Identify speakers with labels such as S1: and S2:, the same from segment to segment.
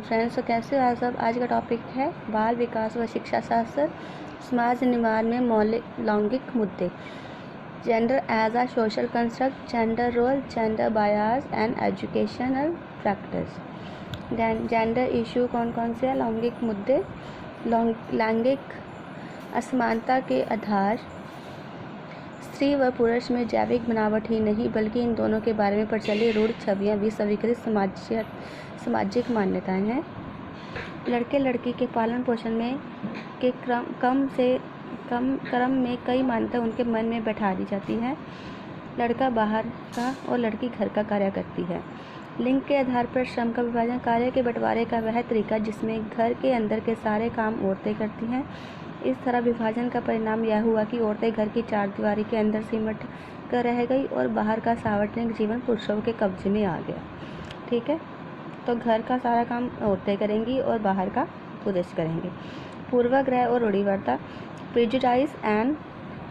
S1: Friends, तो कैसे हो आप सब। आज का टॉपिक है बाल विकास व शिक्षा शास्त्र, समाज निर्माण में मौलिक लैंगिक मुद्दे, gender as a social construct, gender role, gender bias and educational practice. Gender issue कौन कौन से हैं। लैंगिक मुद्दे, लैंगिक असमानता के आधार, स्त्री व पुरुष में जैविक बनावट ही नहीं बल्कि इन दोनों के बारे में प्रचलित रूढ़ छवियां भी स्वीकृत सामाजिक मान्यताएं हैं। लड़के लड़की के पालन पोषण में के क्रम में कई मान्यता उनके मन में बैठा दी जाती है। लड़का बाहर का और लड़की घर का कार्य करती है। लिंग के आधार पर श्रम का विभाजन, कार्य के बंटवारे का वह तरीका जिसमें घर के अंदर के सारे काम औरतें करती हैं। इस तरह विभाजन का परिणाम यह हुआ कि औरतें घर की चारदीवारी के अंदर सिमट कर रह गई और बाहर का सार्वजनिक जीवन पुरुषों के कब्जे में आ गया। ठीक है, तो घर का सारा काम औरतें करेंगी और बाहर का पुरुष करेंगे। पूर्वाग्रह और रूढ़िवादिता, प्रेजुडाइज एंड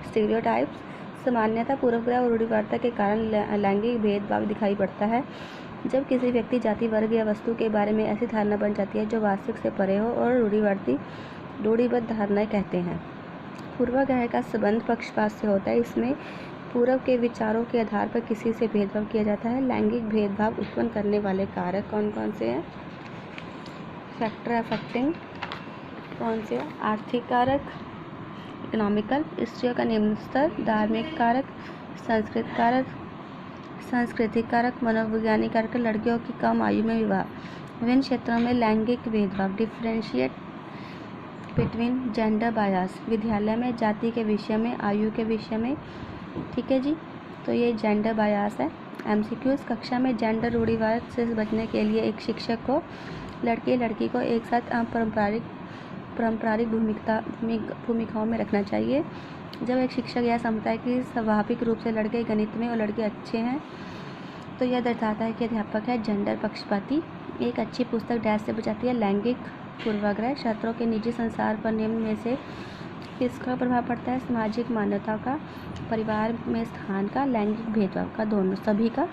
S1: स्टीरियोटाइप्स। सामान्यतः पूर्वाग्रह और रूढ़िवादिता के कारण लैंगिक भेदभाव दिखाई पड़ता है। जब किसी व्यक्ति, जाति, वर्ग या वस्तु के बारे में ऐसी धारणा बन जाती है जो वास्तविक से परे हो और रूढ़िबद्ध धारणाएं कहते हैं। पूर्वाग्रह का संबंध पक्षपात से होता है। इसमें पूर्व के विचारों के आधार पर किसी से भेदभाव किया जाता है। लैंगिक भेदभाव उत्पन्न करने वाले कारक कौन कौन से हैं। फैक्टर अफेक्टिंग कौन से हैं। आर्थिक कारक, इकोनॉमिकल, स्त्रियों का निम्न स्तर, धार्मिक कारक, सांस्कृतिक कारक, मनोवैज्ञानिक कारक, लड़कियों की कम आयु में विवाह। विभिन्न क्षेत्रों में लैंगिक भेदभाव, डिफरेंशिएट बिटवीन जेंडर बायस। विद्यालय में जाति के विषय में, आयु के विषय में। ठीक है जी, तो ये जेंडर बायस है। एमसीक्यूज, कक्षा में जेंडर रूढ़िवाद से बचने के लिए एक शिक्षक को लड़के लड़की को एक साथ पारंपरिक भूमिकाओं में रखना चाहिए। जब एक शिक्षक यह समझता है कि स्वाभाविक रूप से लड़के गणित में और लड़के अच्छे हैं तो यह दर्शाता है कि अध्यापक है जेंडर पक्षपाती। एक अच्छी पुस्तक डैश से बचाती है। लैंगिक पूर्वाग्रह, छात्रों के निजी संसार पर निम्न में से किसका प्रभाव पड़ता है। सामाजिक मान्यताओं का, परिवार में स्थान का, लैंगिक भेदभाव का, दोनों सभी का।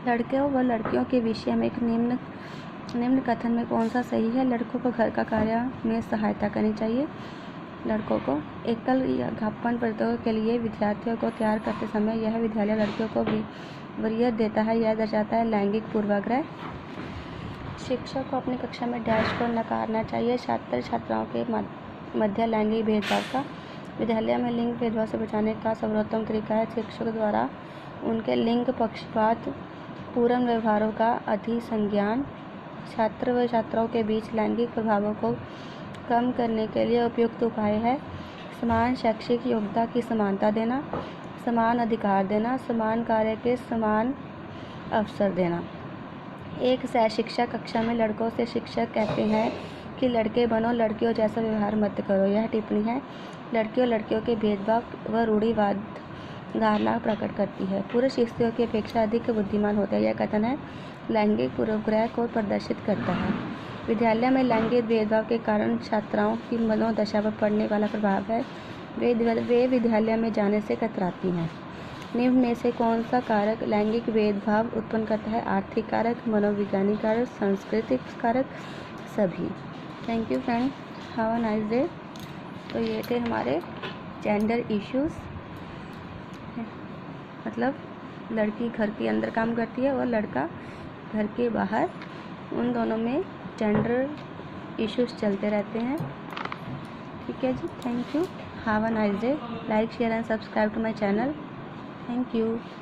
S1: लड़कों व लड़कियों के विषय में एक निम्न कथन में कौन सा सही है। लड़कों को घर का कार्य में सहायता करनी चाहिए। लड़कों को एकल या घापन प्रतियोगिता के लिए विद्यार्थियों को तैयार करते समय यह विद्यालय लड़कियों को वरीयत देता है। यह दर्शाता है लैंगिक पूर्वाग्रह। शिक्षक को अपनी कक्षा में डैश को नकारना चाहिए। छात्र छात्राओं के मध्य लैंगिक भेदभाव का, विद्यालय में लिंग भेदभाव से बचाने का सर्वोत्तम तरीका है शिक्षक द्वारा उनके लिंग पक्षपात पूर्ण व्यवहारों का अधिसंज्ञान। छात्र व छात्राओं के बीच लैंगिक प्रभावों को कम करने के लिए उपयुक्त उपाय है समान शैक्षिक योग्यता की समानता देना, समान अधिकार देना, समान कार्य के समान अवसर देना। एक सहशिक्षा कक्षा में लड़कों से शिक्षक कहते हैं कि लड़के बनो, लड़कियों जैसा व्यवहार मत करो। यह टिप्पणी है लड़कियों लड़कियों के भेदभाव व रूढ़िवाद धारणा प्रकट करती है। पुरुष स्त्रियों की अपेक्षा अधिक बुद्धिमान होते हैं। यह कथन है लैंगिक पूर्वाग्रह को प्रदर्शित करता है। विद्यालय में लैंगिक भेदभाव के कारण छात्राओं की मनोदशा पर पड़ने वाला प्रभाव है वे विद्यालय में जाने से कतराती हैं। निम्न में से कौन सा कारक लैंगिक भेदभाव उत्पन्न करता है। आर्थिक कारक, मनोवैज्ञानिक कारक, सांस्कृतिक कारक, सभी। Thank you friend, have a nice day. तो ये थे हमारे जेंडर इश्यूज़, मतलब लड़की घर के अंदर काम करती है और लड़का घर के बाहर, उन दोनों में जेंडर इश्यूज़ चलते रहते हैं। ठीक है जी, thank you, have a nice day. Like, share and subscribe to my channel. Thank you.